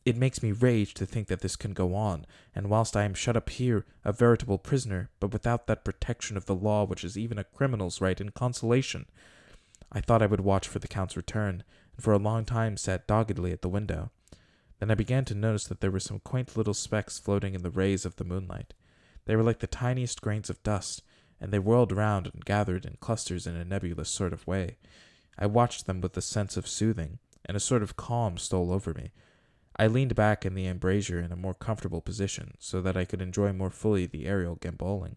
It makes me rage to think that this can go on, and whilst I am shut up here, a veritable prisoner, but without that protection of the law which is even a criminal's right and consolation. I thought I would watch for the Count's return, and for a long time sat doggedly at the window. Then I began to notice that there were some quaint little specks floating in the rays of the moonlight. They were like the tiniest grains of dust, and they whirled round and gathered in clusters in a nebulous sort of way. I watched them with a sense of soothing, and a sort of calm stole over me. I leaned back in the embrasure in a more comfortable position, so that I could enjoy more fully the aerial gambolling.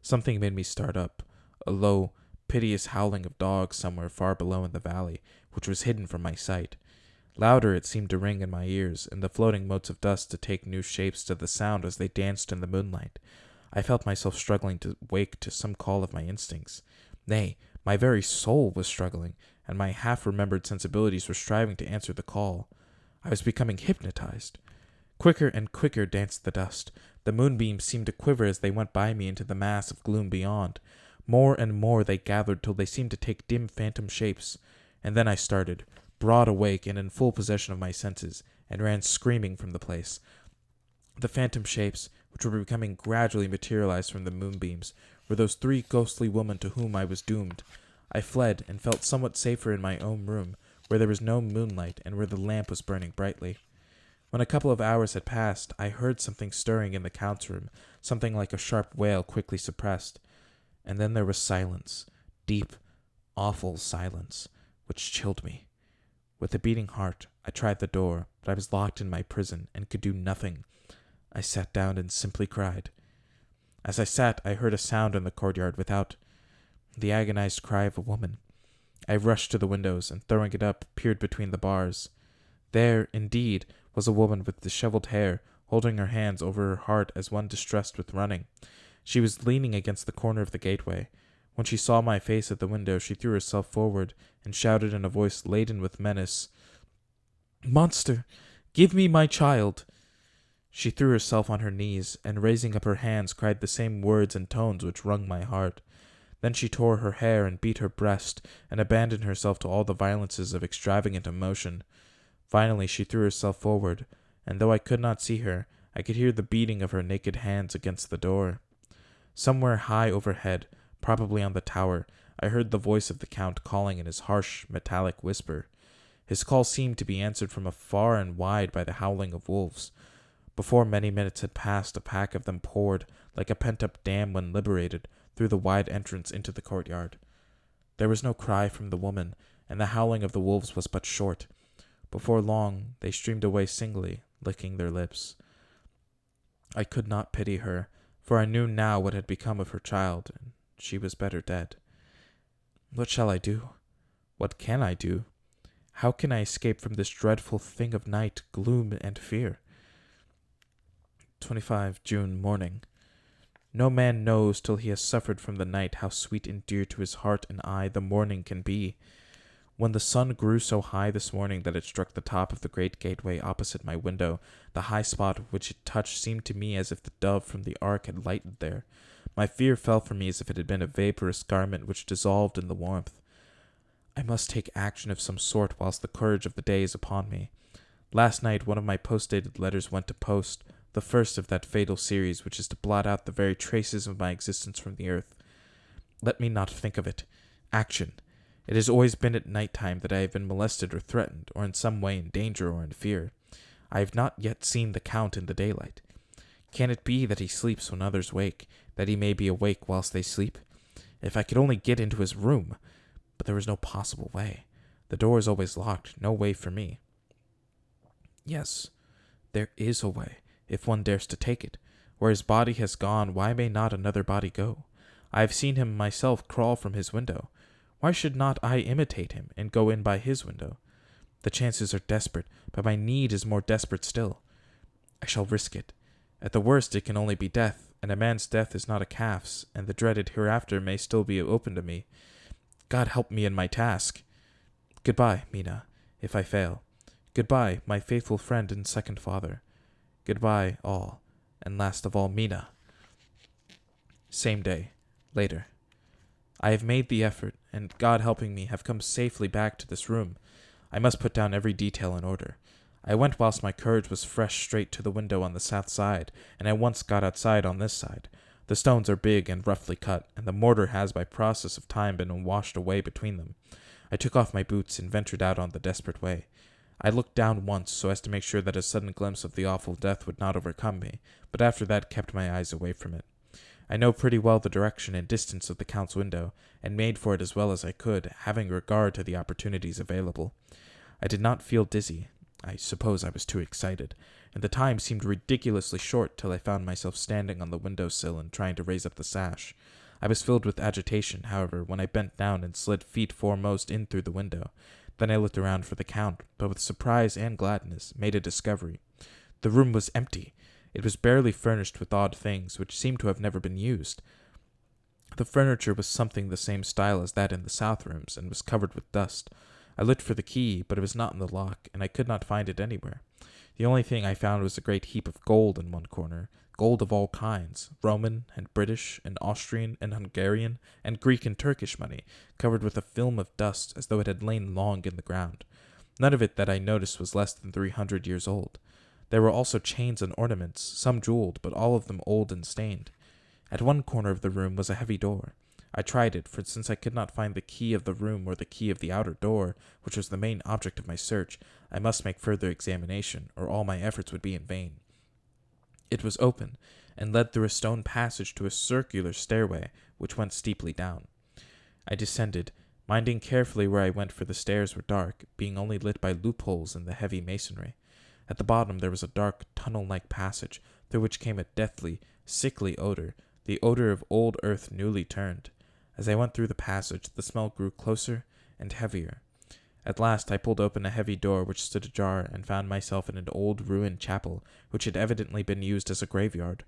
Something made me start up, a low, piteous howling of dogs somewhere far below in the valley, which was hidden from my sight. Louder it seemed to ring in my ears, and the floating motes of dust to take new shapes to the sound as they danced in the moonlight. I felt myself struggling to wake to some call of my instincts. Nay, my very soul was struggling, and my half-remembered sensibilities were striving to answer the call. I was becoming hypnotized. Quicker and quicker danced the dust. The moonbeams seemed to quiver as they went by me into the mass of gloom beyond. More and more they gathered till they seemed to take dim phantom shapes. And then I started, broad awake and in full possession of my senses, and ran screaming from the place. The phantom shapes, which were becoming gradually materialized from the moonbeams, were those 3 ghostly women to whom I was doomed. I fled, and felt somewhat safer in my own room, where there was no moonlight and where the lamp was burning brightly. When a couple of hours had passed, I heard something stirring in the Count's room, something like a sharp wail quickly suppressed. And then there was silence, deep, awful silence, which chilled me. With a beating heart, I tried the door, but I was locked in my prison and could do nothing. I sat down and simply cried. As I sat, I heard a sound in the courtyard without, the agonized cry of a woman. I rushed to the windows and, throwing it up, peered between the bars. There, indeed, was a woman with disheveled hair, holding her hands over her heart as one distressed with running. She was leaning against the corner of the gateway. When she saw my face at the window, she threw herself forward and shouted in a voice laden with menace, "Monster, give me my child!" She threw herself on her knees, and raising up her hands, cried the same words and tones which wrung my heart. Then she tore her hair and beat her breast, and abandoned herself to all the violences of extravagant emotion. Finally she threw herself forward, and though I could not see her, I could hear the beating of her naked hands against the door. Somewhere high overhead, probably on the tower, I heard the voice of the Count calling in his harsh, metallic whisper. His call seemed to be answered from afar and wide by the howling of wolves. Before many minutes had passed, a pack of them poured, like a pent-up dam when liberated, through the wide entrance into the courtyard. There was no cry from the woman, and the howling of the wolves was but short. Before long, they streamed away singly, licking their lips. I could not pity her, for I knew now what had become of her child, and she was better dead. What shall I do? What can I do? How can I escape from this dreadful thing of night, gloom, and fear? 25 June morning. No man knows till he has suffered from the night how sweet and dear to his heart and eye the morning can be. When the sun grew so high this morning that it struck the top of the great gateway opposite my window, the high spot which it touched seemed to me as if the dove from the ark had lighted there. My fear fell from me as if it had been a vaporous garment which dissolved in the warmth. I must take action of some sort whilst the courage of the day is upon me. Last night one of my post-dated letters went to post, the first of that fatal series which is to blot out the very traces of my existence from the earth. Let me not think of it. Action. It has always been at night time that I have been molested or threatened, or in some way in danger or in fear. I have not yet seen the Count in the daylight. Can it be that he sleeps when others wake, that he may be awake whilst they sleep? If I could only get into his room! But there is no possible way. The door is always locked, no way for me. Yes, there is a way, if one dares to take it. Where his body has gone, why may not another body go? I have seen him myself crawl from his window. Why should not I imitate him and go in by his window? The chances are desperate, but my need is more desperate still. I shall risk it. At the worst it can only be death, and a man's death is not a calf's, and the dreaded hereafter may still be open to me. God help me in my task. Goodbye, Mina, if I fail. Goodbye, my faithful friend and second father. Goodbye, all, and last of all, Mina. Same day, later. I have made the effort, and God helping me, have come safely back to this room. I must put down every detail in order. I went whilst my courage was fresh straight to the window on the south side, and I once got outside on this side. The stones are big and roughly cut, and the mortar has by process of time been washed away between them. I took off my boots and ventured out on the desperate way. I looked down once so as to make sure that a sudden glimpse of the awful death would not overcome me, but after that kept my eyes away from it. I know pretty well the direction and distance of the Count's window, and made for it as well as I could, having regard to the opportunities available. I did not feel dizzy. I suppose I was too excited, and the time seemed ridiculously short till I found myself standing on the window-sill and trying to raise up the sash. I was filled with agitation, however, when I bent down and slid feet foremost in through the window. Then I looked around for the Count, but with surprise and gladness made a discovery. The room was empty. It was barely furnished with odd things, which seemed to have never been used. The furniture was something the same style as that in the south rooms, and was covered with dust. I looked for the key, but it was not in the lock, and I could not find it anywhere. The only thing I found was a great heap of gold in one corner, gold of all kinds, Roman and British and Austrian and Hungarian and Greek and Turkish money, covered with a film of dust as though it had lain long in the ground. None of it that I noticed was less than 300 years old. There were also chains and ornaments, some jeweled, but all of them old and stained. At one corner of the room was a heavy door. I tried it, for since I could not find the key of the room or the key of the outer door, which was the main object of my search, I must make further examination, or all my efforts would be in vain. It was open, and led through a stone passage to a circular stairway, which went steeply down. I descended, minding carefully where I went, for the stairs were dark, being only lit by loopholes in the heavy masonry. At the bottom there was a dark, tunnel-like passage, through which came a deathly, sickly odor, the odor of old earth newly turned. As I went through the passage, the smell grew closer and heavier. At last I pulled open a heavy door which stood ajar, and found myself in an old ruined chapel, which had evidently been used as a graveyard.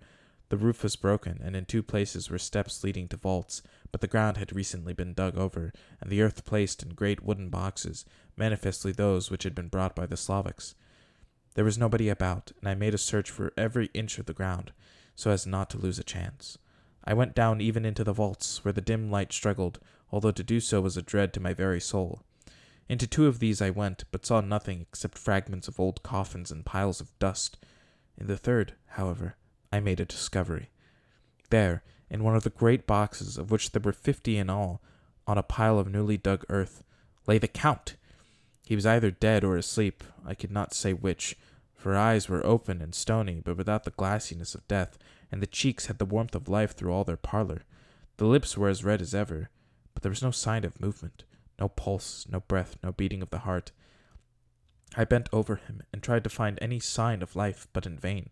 The roof was broken, and in 2 places were steps leading to vaults, but the ground had recently been dug over, and the earth placed in great wooden boxes, manifestly those which had been brought by the Slavics. There was nobody about, and I made a search for every inch of the ground, so as not to lose a chance. I went down even into the vaults, where the dim light struggled, although to do so was a dread to my very soul. Into 2 of these I went, but saw nothing except fragments of old coffins and piles of dust. In the 3rd, however, I made a discovery. There, in one of the great boxes, of which there were 50 in all, on a pile of newly dug earth, lay the Count. He was either dead or asleep, I could not say which, for eyes were open and stony, but without the glassiness of death, and the cheeks had the warmth of life through all their pallor. The lips were as red as ever, but there was no sign of movement, no pulse, no breath, no beating of the heart. I bent over him and tried to find any sign of life, but in vain.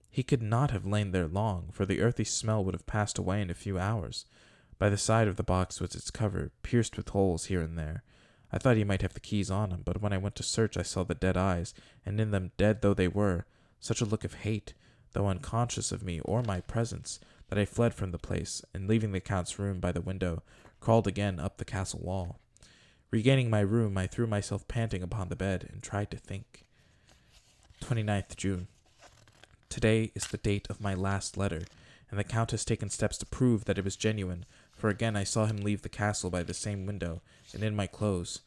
He could not have lain there long, for the earthy smell would have passed away in a few hours. By the side of the box was its cover, pierced with holes here and there. I thought he might have the keys on him, but when I went to search I saw the dead eyes, and in them, dead though they were, such a look of hate, though unconscious of me or my presence, that I fled from the place, and leaving the Count's room by the window, crawled again up the castle wall. Regaining my room, I threw myself panting upon the bed, and tried to think. 29th June. Today is the date of my last letter, and the Count has taken steps to prove that it was genuine, for again I saw him leave the castle by the same window, and in my clothes.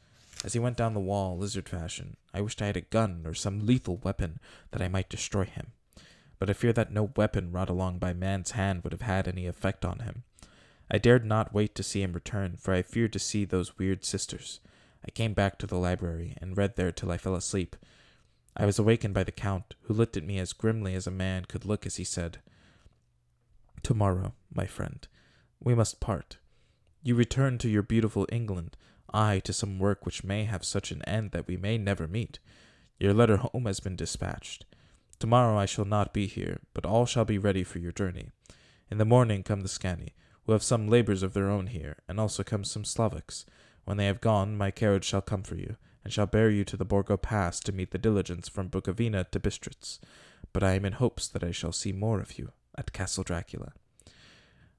As he went down the wall, lizard fashion, I wished I had a gun or some lethal weapon that I might destroy him. But I fear that no weapon wrought along by man's hand would have had any effect on him. I dared not wait to see him return, for I feared to see those weird sisters. I came back to the library, and read there till I fell asleep. I was awakened by the Count, who looked at me as grimly as a man could look as he said, "Tomorrow, my friend, we must part. You return to your beautiful England, I to some work which may have such an end that we may never meet. Your letter home has been dispatched. Tomorrow I shall not be here, but all shall be ready for your journey. In the morning come the Scani, who have some labors of their own here, and also come some Slavics. When they have gone, my carriage shall come for you, and shall bear you to the Borgo Pass to meet the diligence from Bukovina to Bistritz. But I am in hopes that I shall see more of you at Castle Dracula."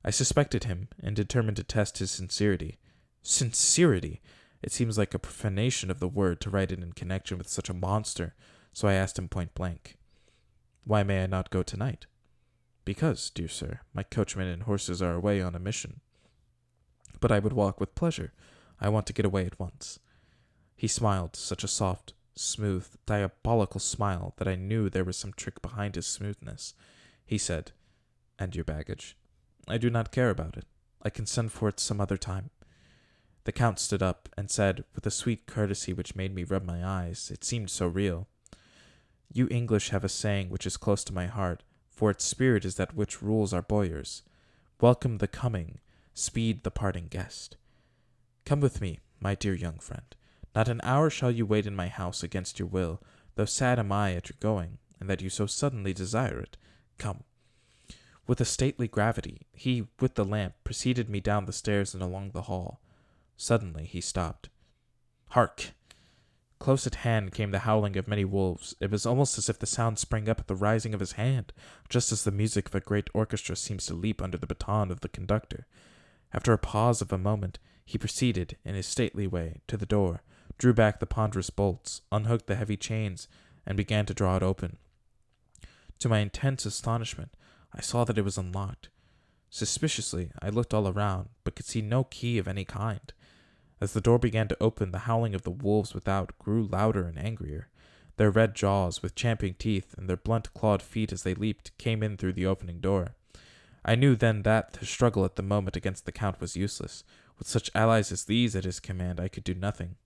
I suspected him, and determined to test his sincerity. Sincerity! It seems like a profanation of the word to write it in connection with such a monster, so I asked him point blank, "Why may I not go tonight?" "Because, dear sir, my coachman and horses are away on a mission." "But I would walk with pleasure. I want to get away at once." He smiled, such a soft, smooth, diabolical smile that I knew there was some trick behind his smoothness. He said, "And your baggage?" "I do not care about it. I can send for it some other time." The Count stood up and said, with a sweet courtesy which made me rub my eyes, it seemed so real, "You English have a saying which is close to my heart, for its spirit is that which rules our boyars. Welcome the coming, speed the parting guest. Come with me, my dear young friend. Not an hour shall you wait in my house against your will, though sad am I at your going, and that you so suddenly desire it. Come." With a stately gravity, he, with the lamp, preceded me down the stairs and along the hall. Suddenly he stopped. "Hark!" Close at hand came the howling of many wolves. It was almost as if the sound sprang up at the rising of his hand, just as the music of a great orchestra seems to leap under the baton of the conductor. After a pause of a moment, he proceeded, in his stately way, to the door, drew back the ponderous bolts, unhooked the heavy chains, and began to draw it open. To my intense astonishment, I saw that it was unlocked. Suspiciously, I looked all around, but could see no key of any kind. As the door began to open, the howling of the wolves without grew louder and angrier. Their red jaws, with champing teeth, and their blunt clawed feet as they leaped, came in through the opening door. I knew then that the struggle at the moment against the Count was useless. With such allies as these at his command, I could do nothing.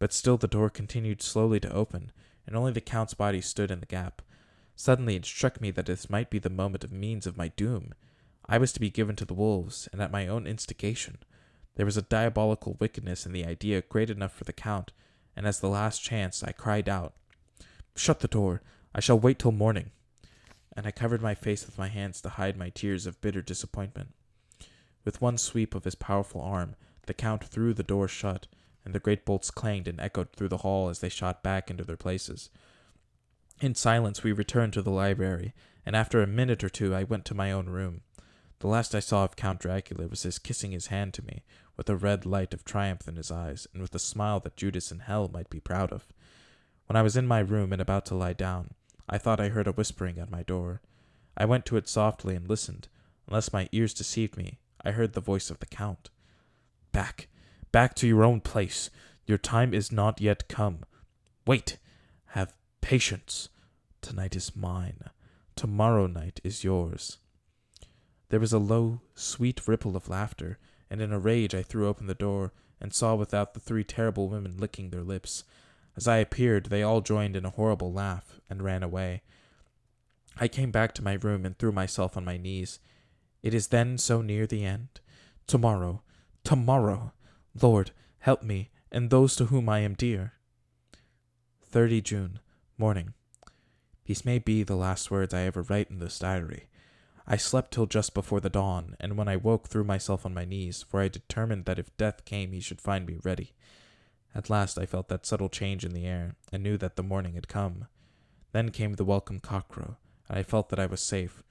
But still the door continued slowly to open, and only the Count's body stood in the gap. Suddenly it struck me that this might be the moment of means of my doom. I was to be given to the wolves, and at my own instigation. There was a diabolical wickedness in the idea great enough for the Count, and as the last chance, I cried out, "Shut the door! I shall wait till morning!" And I covered my face with my hands to hide my tears of bitter disappointment. With one sweep of his powerful arm, the Count threw the door shut, and the great bolts clanged and echoed through the hall as they shot back into their places. In silence we returned to the library, and after a minute or two I went to my own room. The last I saw of Count Dracula was his kissing his hand to me, with a red light of triumph in his eyes, and with a smile that Judas in hell might be proud of. When I was in my room and about to lie down, I thought I heard a whispering at my door. I went to it softly and listened. Unless my ears deceived me, I heard the voice of the Count. "Back, back to your own place. Your time is not yet come. Wait, have patience. Tonight is mine. Tomorrow night is yours." There was a low, sweet ripple of laughter, and in a rage I threw open the door and saw without the three terrible women licking their lips. As I appeared, they all joined in a horrible laugh and ran away. I came back to my room and threw myself on my knees. It is then so near the end. Tomorrow, tomorrow. Lord, help me and those to whom I am dear. 30 June, morning. These may be the last words I ever write in this diary. I slept till just before the dawn, and when I woke threw myself on my knees, for I determined that if death came he should find me ready. At last I felt that subtle change in the air, and knew that the morning had come. Then came the welcome cockcrow, and I felt that I was safe.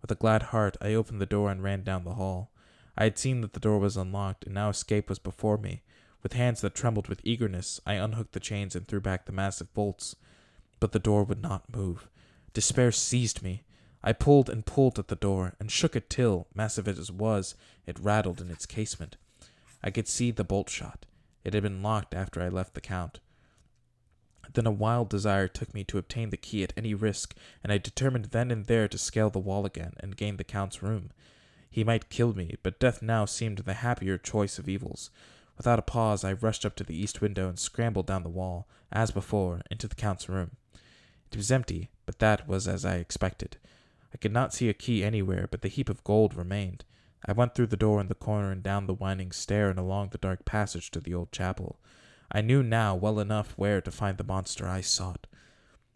With a glad heart I opened the door and ran down the hall. I had seen that the door was unlocked, and now escape was before me. With hands that trembled with eagerness, I unhooked the chains and threw back the massive bolts. But the door would not move. Despair seized me. I pulled and pulled at the door, and shook it till, massive as it was, it rattled in its casement. I could see the bolt shot. It had been locked after I left the Count. Then a wild desire took me to obtain the key at any risk, and I determined then and there to scale the wall again and gain the Count's room. He might kill me, but death now seemed the happier choice of evils. Without a pause, I rushed up to the east window and scrambled down the wall, as before, into the Count's room. It was empty, but that was as I expected. I could not see a key anywhere, but the heap of gold remained. I went through the door in the corner and down the winding stair and along the dark passage to the old chapel. I knew now well enough where to find the monster I sought.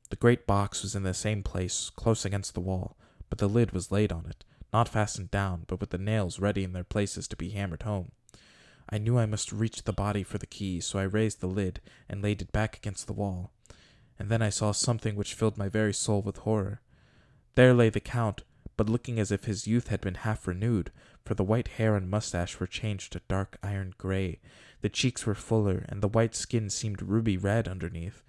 The great box was in the same place, close against the wall, but the lid was laid on it, not fastened down, but with the nails ready in their places to be hammered home. I knew I must reach the body for the key, so I raised the lid and laid it back against the wall. And then I saw something which filled my very soul with horror. There lay the Count, but looking as if his youth had been half renewed, for the white hair and mustache were changed to dark iron gray. The cheeks were fuller, and the white skin seemed ruby red underneath.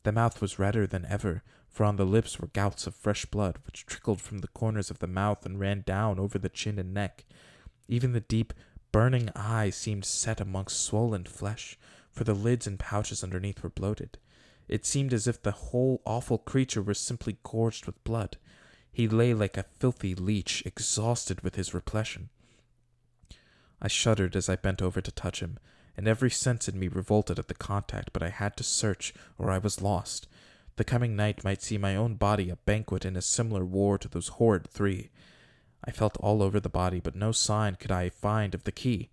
The mouth was redder than ever, for on the lips were gouts of fresh blood, which trickled from the corners of the mouth and ran down over the chin and neck. Even the deep, burning eyes seemed set amongst swollen flesh, for the lids and pouches underneath were bloated. It seemed as if the whole awful creature were simply gorged with blood. He lay like a filthy leech, exhausted with his repletion. I shuddered as I bent over to touch him, and every sense in me revolted at the contact, but I had to search, or I was lost. The coming night might see my own body a banquet in a similar war to those horrid three. I felt all over the body, but no sign could I find of the key.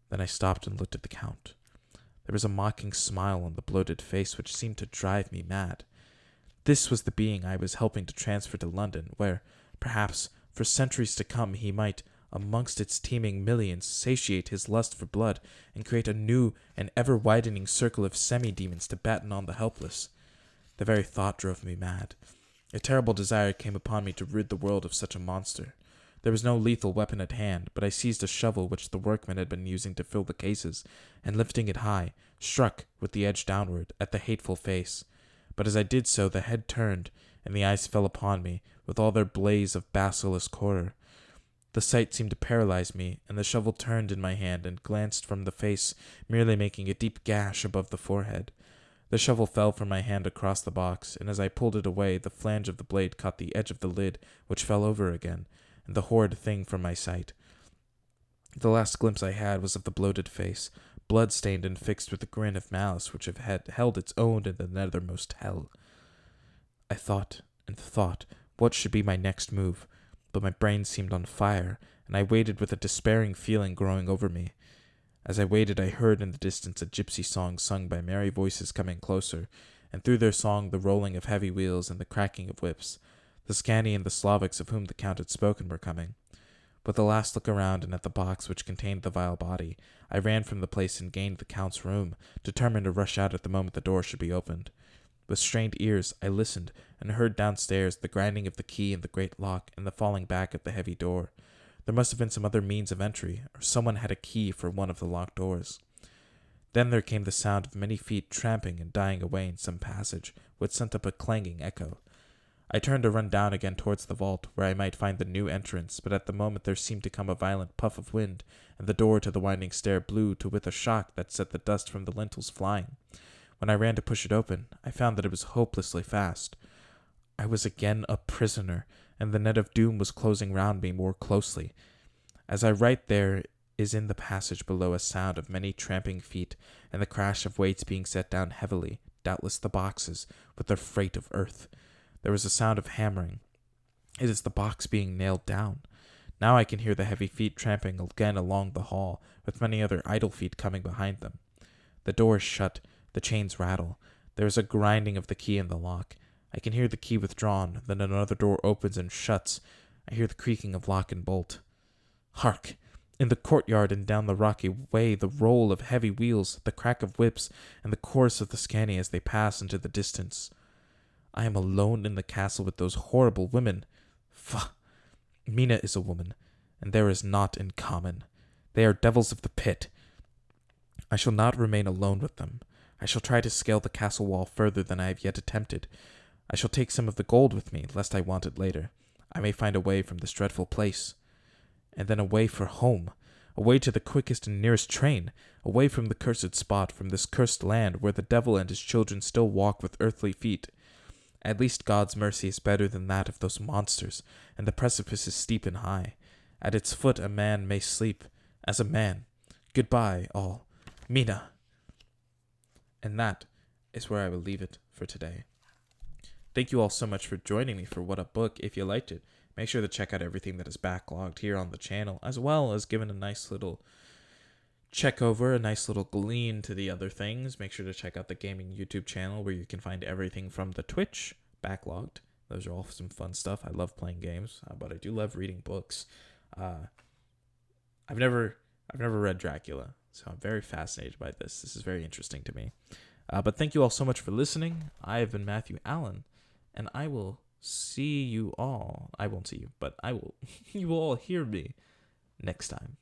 Then I stopped and looked at the Count. There was a mocking smile on the bloated face which seemed to drive me mad. This was the being I was helping to transfer to London, where, perhaps, for centuries to come he might, amongst its teeming millions, satiate his lust for blood and create a new and ever-widening circle of semi-demons to batten on the helpless. The very thought drove me mad. A terrible desire came upon me to rid the world of such a monster. There was no lethal weapon at hand, but I seized a shovel which the workmen had been using to fill the cases, and lifting it high, struck, with the edge downward, at the hateful face. But as I did so, the head turned, and the eyes fell upon me, with all their blaze of basilisk horror. The sight seemed to paralyze me, and the shovel turned in my hand and glanced from the face, merely making a deep gash above the forehead. The shovel fell from my hand across the box, and as I pulled it away, the flange of the blade caught the edge of the lid, which fell over again, and the horrid thing from my sight. The last glimpse I had was of the bloated face, blood-stained and fixed with the grin of malice which had held its own in the nethermost hell. I thought and thought what should be my next move, but my brain seemed on fire, and I waited with a despairing feeling growing over me. As I waited, I heard in the distance a gypsy song sung by merry voices coming closer, and through their song the rolling of heavy wheels and the cracking of whips. The Scani and the Slavics of whom the Count had spoken were coming. With a last look around and at the box which contained the vile body, I ran from the place and gained the Count's room, determined to rush out at the moment the door should be opened. With strained ears, I listened, and heard downstairs the grinding of the key in the great lock and the falling back of the heavy door. There must have been some other means of entry, or someone had a key for one of the locked doors. Then there came the sound of many feet tramping and dying away in some passage, which sent up a clanging echo. I turned to run down again towards the vault, where I might find the new entrance, but at the moment there seemed to come a violent puff of wind, and the door to the winding stair blew to with a shock that set the dust from the lintels flying. When I ran to push it open, I found that it was hopelessly fast. I was again a prisoner, and the net of doom was closing round me more closely. As I write, there is in the passage below a sound of many tramping feet, and the crash of weights being set down heavily, doubtless the boxes, with their freight of earth. There was a sound of hammering. It is the box being nailed down. Now I can hear the heavy feet tramping again along the hall, with many other idle feet coming behind them. The door is shut, the chains rattle. There is a grinding of the key in the lock. I can hear the key withdrawn, then another door opens and shuts. I hear the creaking of lock and bolt. Hark! In the courtyard and down the rocky way, the roll of heavy wheels, the crack of whips, and the chorus of the Scani as they pass into the distance. I am alone in the castle with those horrible women. Pah! Mina is a woman, and there is naught in common. They are devils of the pit. I shall not remain alone with them. I shall try to scale the castle wall further than I have yet attempted. I shall take some of the gold with me, lest I want it later. I may find a way from this dreadful place. And then away for home, away to the quickest and nearest train, away from the cursed spot, from this cursed land where the devil and his children still walk with earthly feet. At least God's mercy is better than that of those monsters, and the precipice is steep and high. At its foot a man may sleep, as a man. Goodbye, all. Mina. And that is where I will leave it for today. Thank you all so much for joining me for What a Book. If you liked it, make sure to check out everything that is backlogged here on the channel, as well as giving a nice little check over, a nice little glean to the other things. Make sure to check out the gaming YouTube channel where you can find everything from the Twitch backlogged. Those are all some fun stuff. I love playing games, but I do love reading books. I've never read Dracula, so I'm very fascinated by this. This is very interesting to me. But thank you all so much for listening. I have been Matthew Allen, and I will see you all. I won't see you, but I will. You will all hear me next time.